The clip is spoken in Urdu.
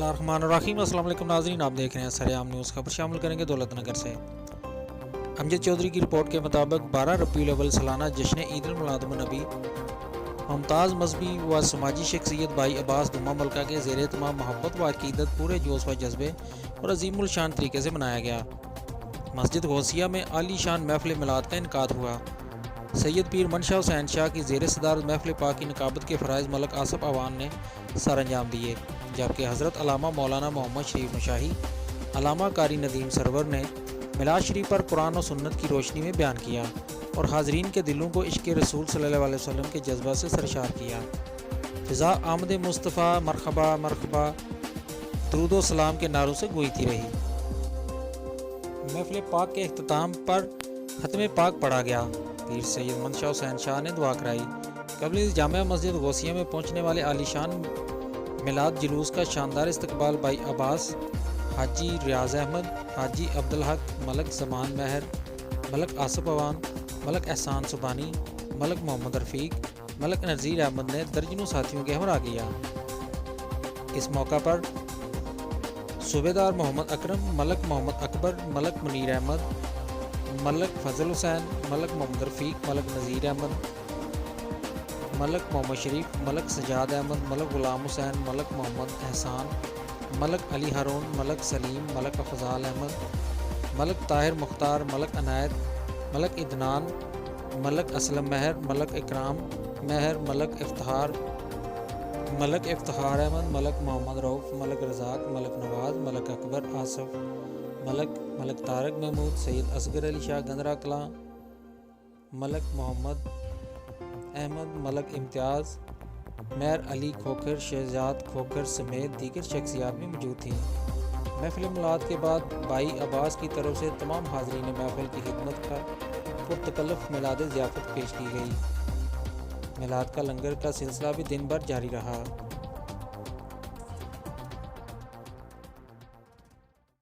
اللہ الرحمن الرحیم۔ السلام علیکم ناظرین، آپ دیکھ رہے ہیں سرعام نیوز۔ خبر شامل کریں گے دولت نگر سے۔ امجد چودھری کی رپورٹ کے مطابق 12 ربیع الاول سالانہ جشن عید المیلاد النبی ممتاز مذہبی و سماجی شخصیت بھائی عباس دمہ ملکہ کے زیر اہتمام محبت و عقیدت پورے جوش و جذبے اور عظیم الشان طریقے سے منایا گیا۔ مسجد غوثیہ میں عالی شان محفل میلاد کا انعقاد ہوا۔ سید پیر منشا حسین شاہ کی زیر صدارت محفل پاک کی نقابت کے فرائض ملک آصف عوان نے سر انجام دیے، جبکہ حضرت علامہ مولانا محمد شریف مشاہی علامہ قاری ندیم سرور نے میلاد شریف پر قرآن و سنت کی روشنی میں بیان کیا اور حاضرین کے دلوں کو عشق رسول صلی اللہ علیہ وسلم کے جذبہ سے سرشار کیا۔ فضا آمد مصطفیٰ مرحبا مرحبا درود و سلام کے نعروں سے گونجتی رہی۔ محفل پاک کے اختتام پر ختم پاک پڑھا گیا۔ پیر سید منشا حسین شاہ نے دعا کرائی۔ قبل اس جامع مسجد غوثیہ میں پہنچنے والے عالی شان میلاد جلوس کا شاندار استقبال بھائی عباس، حاجی ریاض احمد، حاجی عبدالحق، ملک زمان مہر، ملک آصف عوان، ملک احسان سبحانی، ملک محمد رفیق، ملک نذیر احمد نے درجنوں ساتھیوں کے ہمراہ کیا۔ اس موقع پر صوبیدار محمد اکرم، ملک محمد اکبر، ملک منیر احمد، ملک فضل حسین، ملک محمد رفیق، ملک نذیر احمد، ملک محمد شریف، ملک سجاد احمد، ملک غلام حسین، ملک محمد احسان، ملک علی ہارون، ملک سلیم، ملک افضال احمد، ملک طاہر مختار، ملک عنایت، ملک عدنان، ملک اسلم مہر، ملک اکرام مہر، ملک افتخار احمد، ملک محمد رؤف، ملک رزاق، ملک نواز، ملک اکبر آصف، ملک طارق محمود، سید اصغر علی شاہ گندرہ کلاں، ملک محمد احمد، ملک امتیاز، مہر علی کھوکھر، شہزاد کھوکھر سمیت دیگر شخصیات بھی موجود تھیں۔ محفل میلاد کے بعد بھائی عباس کی طرف سے تمام حاضرین محفل کی خدمت کا پرتکلف میلاد ضیافت پیش کی گئی۔ میلاد کا لنگر کا سلسلہ بھی دن بھر جاری رہا۔